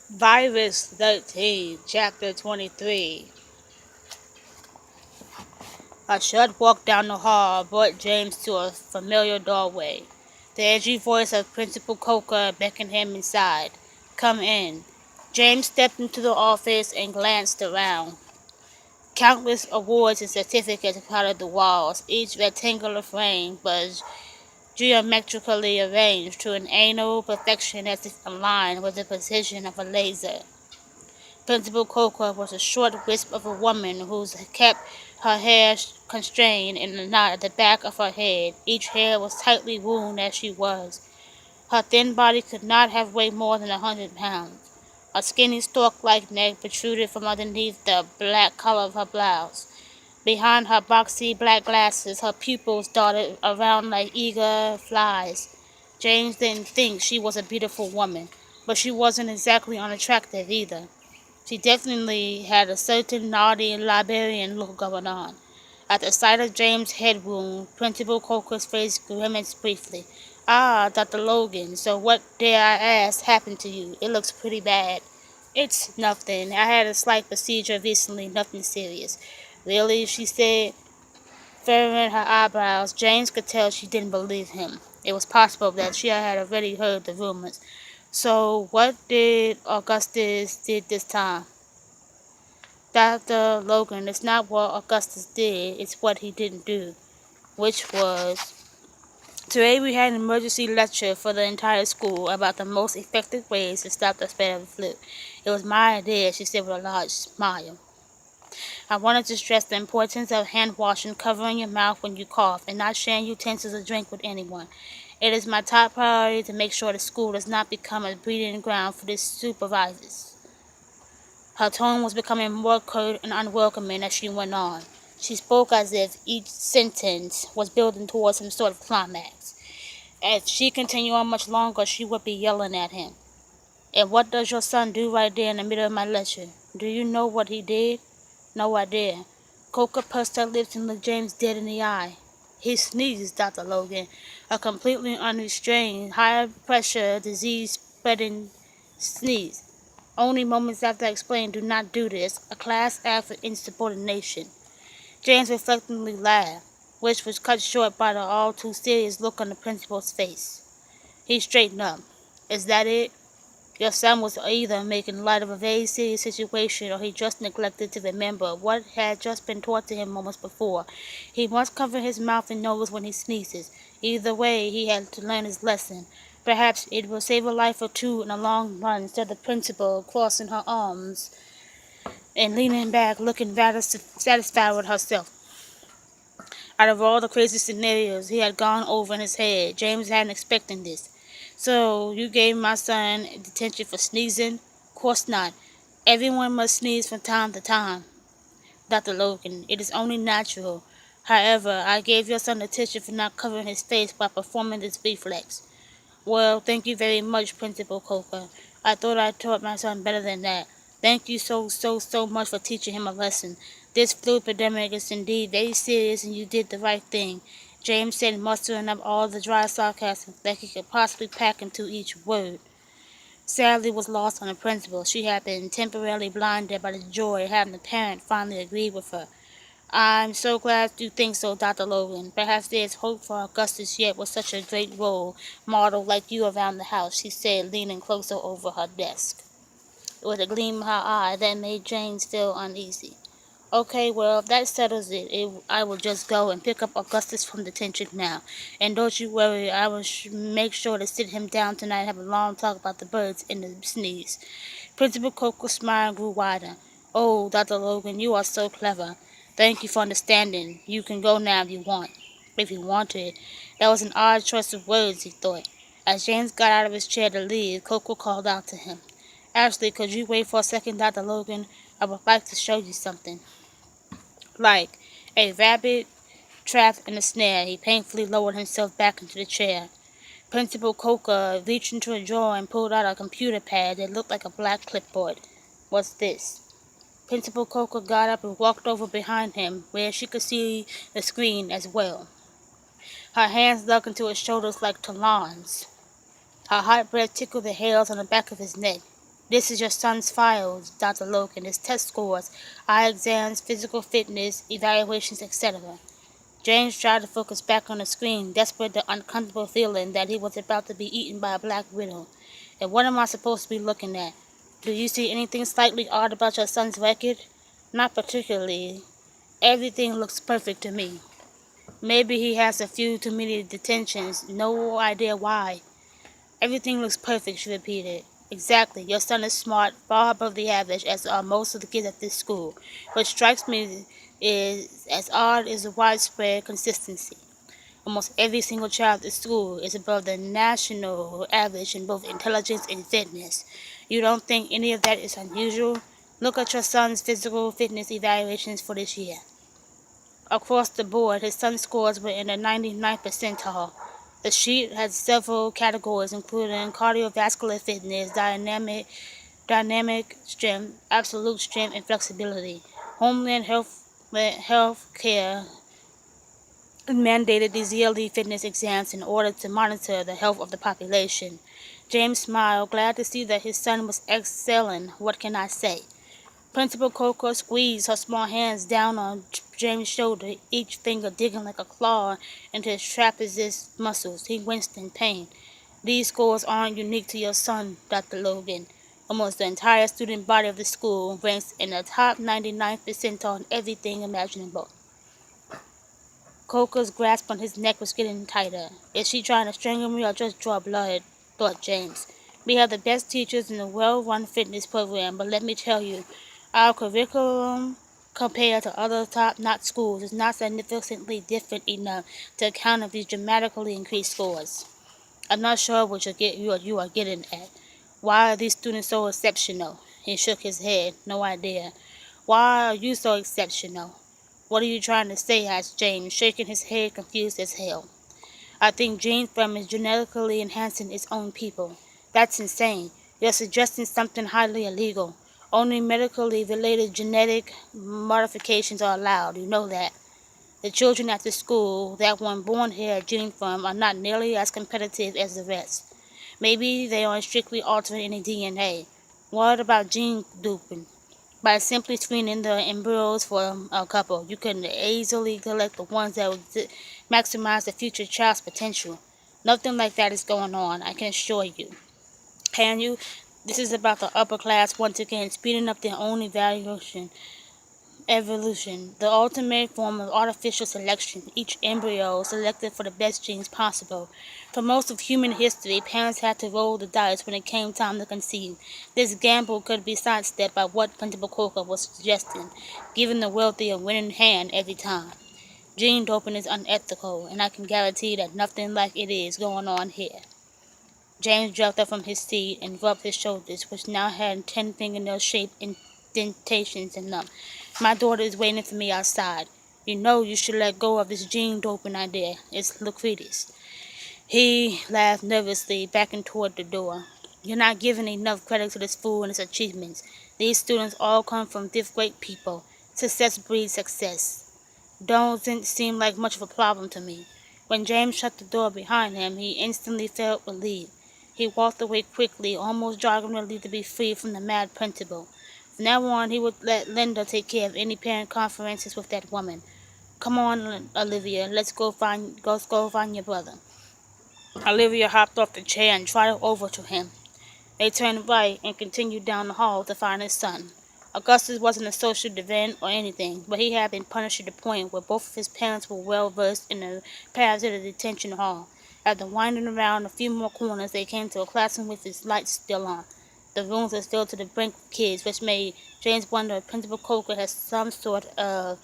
Virus 13, Chapter 23. A short walk down the hall brought James to a familiar doorway. The edgy voice of Principal Coker beckoned him inside. "Come in." James stepped into the office and glanced around. Countless awards and certificates crowded the walls. Each rectangular frame was geometrically arranged to an anal perfection as if aligned with the precision of a laser. Principal Coker was a short wisp of a woman who kept her hair constrained in a knot at the back of her head. Each hair was tightly wound as she was. Her thin body could not have weighed more than 100 pounds. A skinny stork-like neck protruded from underneath the black collar of her blouse. Behind her boxy black glasses, her pupils darted around like eager flies. James didn't think she was a beautiful woman, but she wasn't exactly unattractive either. She definitely had a certain naughty librarian look going on. At the sight of James' head wound, Principal Coker's face grimaced briefly. "Ah, Dr. Logan, so what, dare I ask, happened to you? It looks pretty bad." "It's nothing. I had a slight procedure recently, nothing serious." "Really?" she said, furrowing her eyebrows. James could tell she didn't believe him. It was possible that she had already heard the rumors. "So what did Augustus did this time?" "Dr. Logan, it's not what Augustus did, it's what he didn't do." Which was, today we had an emergency lecture for the entire school about the most effective ways to stop the spread of the flu. It was my idea, she said with a large smile. "I wanted to stress the importance of hand washing, covering your mouth when you cough, and not sharing utensils or drink with anyone. It is my top priority to make sure the school does not become a breeding ground for these supervisors." Her tone was becoming more curt and unwelcoming as she went on. She spoke as if each sentence was building towards some sort of climax. If she continued on much longer, she would be yelling at him. "And what does your son do right there in the middle of my lecture? Do you know what he did?" "No idea." Coker pursed her lips and looked James dead in the eye. "He sneezed, Dr. Logan. A completely unrestrained, high-pressure, disease-spreading sneeze. Only moments after I explained, 'Do not do this,' a class act for insubordination." James reflectively laughed, which was cut short by the all too serious look on the principal's face. He straightened up. "Is that it? Your son was either making light of a very serious situation, or he just neglected to remember what had just been taught to him moments before. He must cover his mouth and nose when he sneezes. Either way, he had to learn his lesson. Perhaps it will save a life or two in the long run," said the principal, crossing her arms and leaning back, looking rather satisfied with herself. Out of all the crazy scenarios he had gone over in his head, James hadn't expected this. "So you gave my son detention for sneezing?" "Course not. Everyone must sneeze from time to time, Dr. Logan. It is only natural. However, I gave your son detention for not covering his face while performing this reflex." "Well, thank you very much, Principal Coker. I thought I taught my son better than that. Thank you so much for teaching him a lesson. This flu epidemic is indeed very serious, and you did the right thing," James said, mustering up all the dry sarcasm that he could possibly pack into each word. Sadly was lost on the principal. She had been temporarily blinded by the joy of having the parent finally agree with her. "I'm so glad you think so, Dr. Logan. Perhaps there's hope for Augustus yet with such a great role model like you around the house," she said, leaning closer over her desk, with a gleam in her eye that made James feel uneasy. "Okay, well, if that settles it, I will just go and pick up Augustus from detention now. And don't you worry, I will make sure to sit him down tonight and have a long talk about the birds and the sneeze." Principal Coker's smile grew wider. "Oh, Dr. Logan, you are so clever. Thank you for understanding. You can go now if you want." If he wanted. That was an odd choice of words, he thought. As James got out of his chair to leave, Coker called out to him. "Ashley, could you wait for a second, Dr. Logan? I would like to show you something." Like a rabbit trapped in a snare, he painfully lowered himself back into the chair. Principal Coker reached into a drawer and pulled out a computer pad that looked like a black clipboard. "What's this?" Principal Coker got up and walked over behind him, where she could see the screen as well. Her hands dug into his shoulders like talons. Her hot breath tickled the hairs on the back of his neck. This is your son's files, Dr. Logan, his test scores, eye exams, physical fitness, evaluations, etc. James tried to focus back on the screen, desperate the uncomfortable feeling that he was about to be eaten by a black widow. And what am I supposed to be looking at? Do you see anything slightly odd about your son's record? Not particularly. Everything looks perfect to me. Maybe he has a few too many detentions, no idea why. Everything looks perfect, she repeated. Exactly. Your son is smart, far above the average, as are most of the kids at this school. What strikes me is as odd is the widespread consistency. Almost every single child at school is above the national average in both intelligence and fitness. You don't think any of that is unusual? Look at your son's physical fitness evaluations for this year. Across the board, his son's scores were in the 99th percentile. The sheet had several categories, including cardiovascular fitness, dynamic strength, absolute strength, and flexibility. Homeland Health Care mandated these yearly fitness exams in order to monitor the health of the population. James smiled, glad to see that his son was excelling. What can I say? Principal Coco squeezed her small hands down on James' shoulder, each finger digging like a claw into his trapezius muscles. He winced in pain. These scores aren't unique to your son, Dr. Logan. Almost the entire student body of the school ranks in the top 99th percentile in everything imaginable. Coco's grasp on his neck was getting tighter. Is she trying to strangle me or just draw blood? Thought James. We have the best teachers in the well-run fitness program, but let me tell you, our curriculum compared to other top-notch schools is not significantly different enough to account for these dramatically increased scores. I'm not sure what you are getting at. Why are these students so exceptional? He shook his head. No idea. Why are you so exceptional? What are you trying to say? Asked James, shaking his head, confused as hell. I think gene from is genetically enhancing its own people. That's insane. You're suggesting something highly illegal. Only medically related genetic modifications are allowed. You know that. The children at the school that weren't born here at Gene Farm are not nearly as competitive as the rest. Maybe they aren't strictly altering any DNA. What about gene duping? By simply screening the embryos for a couple, you can easily select the ones that would maximize the future child's potential. Nothing like that is going on, I can assure you. Can you? This is about the upper class once again speeding up their own evolution, the ultimate form of artificial selection, each embryo selected for the best genes possible. For most of human history, parents had to roll the dice when it came time to conceive. This gamble could be sidestepped by what Principal Coker was suggesting, giving the wealthy a winning hand every time. Gene doping is unethical, and I can guarantee that nothing like it is going on here. James jumped up from his seat and rubbed his shoulders, which now had 10 fingernail-shaped indentations in them. My daughter is waiting for me outside. You know you should let go of this gene doping idea. It's Lucretius. He laughed nervously, backing toward the door. You're not giving enough credit to this fool and his achievements. These students all come from fifth-grade people. Success breeds success. Doesn't seem like much of a problem to me. When James shut the door behind him, he instantly felt relieved. He walked away quickly, almost jogging relief to be free from the mad principal. From now on, he would let Linda take care of any parent conferences with that woman. Come on, Olivia, let's go find your brother. Olivia hopped off the chair and trotted over to him. They turned right and continued down the hall to find his son. Augustus wasn't a social event or anything, but he had been punished to the point where both of his parents were well versed in the paths of the detention hall. After winding around a few more corners, they came to a classroom with its lights still on. The rooms were filled to the brink with kids, which made James wonder if Principal Coker had some sort of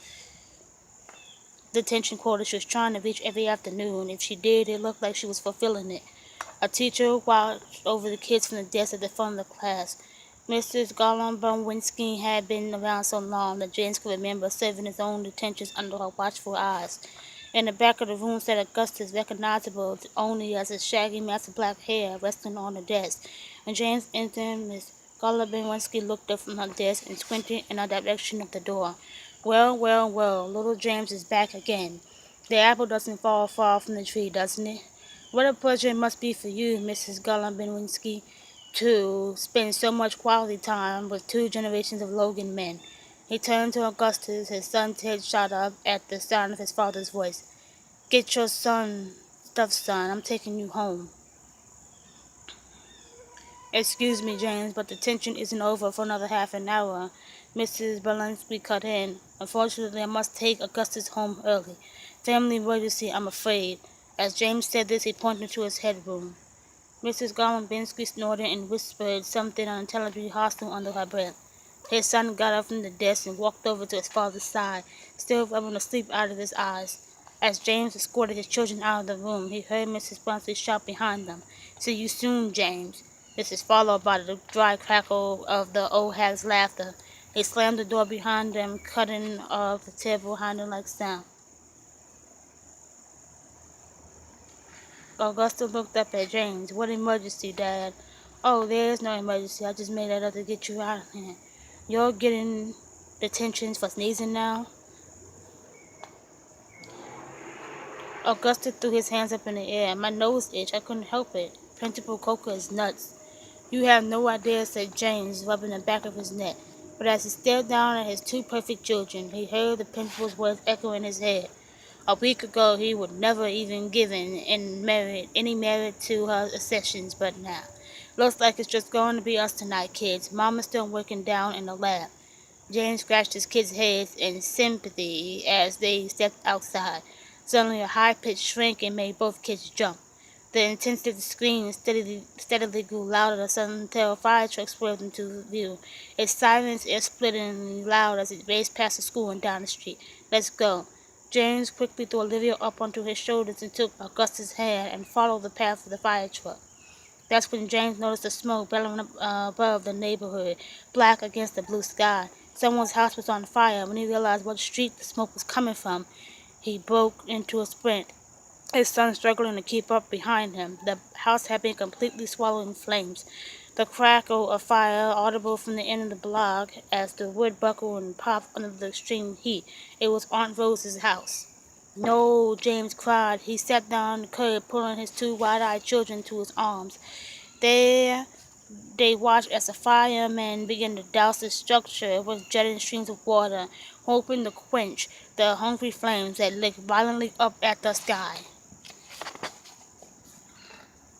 detention quota she was trying to reach every afternoon. If she did, it looked like she was fulfilling it. A teacher watched over the kids from the desk at the front of the class. Mrs. Golombowinski had been around so long that James could remember serving his own detentions under her watchful eyes. In the back of the room sat Augustus, recognizable only as his shaggy mass of black hair resting on the desk. When James entered, Miss Golombowinski looked up from her desk and squinted in the direction of the door. Well, well, well, little James is back again. The apple doesn't fall far from the tree, doesn't it? What a pleasure it must be for you, Mrs. Golombowinski. to spend so much quality time with two generations of Logan men. He turned to Augustus. His son's head shot up at the sound of his father's voice. "Get your stuff, son. I'm taking you home." "Excuse me, James, but the tension isn't over for another half an hour." Mrs. Berlinsky cut in. "Unfortunately, I must take Augustus home early. Family emergency, I'm afraid." As James said this, he pointed to his headroom. Mrs. Garland-Binsky snorted and whispered something unintelligibly hostile under her breath. His son got up from the desk and walked over to his father's side, still rubbing the sleep out of his eyes. As James escorted his children out of the room, he heard Mrs. Binsky shout behind them, "See you soon, James." This is followed by the dry crackle of the old hag's laughter. He slammed the door behind them, cutting off the terrible hounding-like sound. Augusta looked up at James. "What emergency, Dad?" "Oh, there's no emergency. I just made that up to get you out of here. You're getting detentions for sneezing now?" Augusta threw his hands up in the air. "My nose itched. I couldn't help it. Principal Coker is nuts." "You have no idea," said James, rubbing the back of his neck. But as he stared down at his two perfect children, he heard the principal's words echo in his head. A week ago he would never even given any merit to her accessions, but now, "Looks like it's just going to be us tonight, kids. Mama's still working down in the lab." James scratched his kids' heads in sympathy as they stepped outside. Suddenly a high-pitched shrieking made both kids jump. The intensity of the scream steadily grew louder until a fire truck swerved into view. Its sirens ear-splittingly loud as it raced past the school and down the street. "Let's go." James quickly threw Olivia up onto his shoulders and took Augustus' hand and followed the path of the fire truck. That's when James noticed the smoke billowing up above the neighborhood, black against the blue sky. Someone's house was on fire. When he realized what street the smoke was coming from, he broke into a sprint, his son struggling to keep up behind him. The house had been completely swallowed in flames. The crackle of fire audible from the end of the block as the wood buckled and popped under the extreme heat. It was Aunt Rose's house. "No!" James cried. He sat down on the curb, pulling his two wide-eyed children to his arms. There they watched as the firemen began to douse the structure with jetting streams of water, hoping to quench the hungry flames that licked violently up at the sky.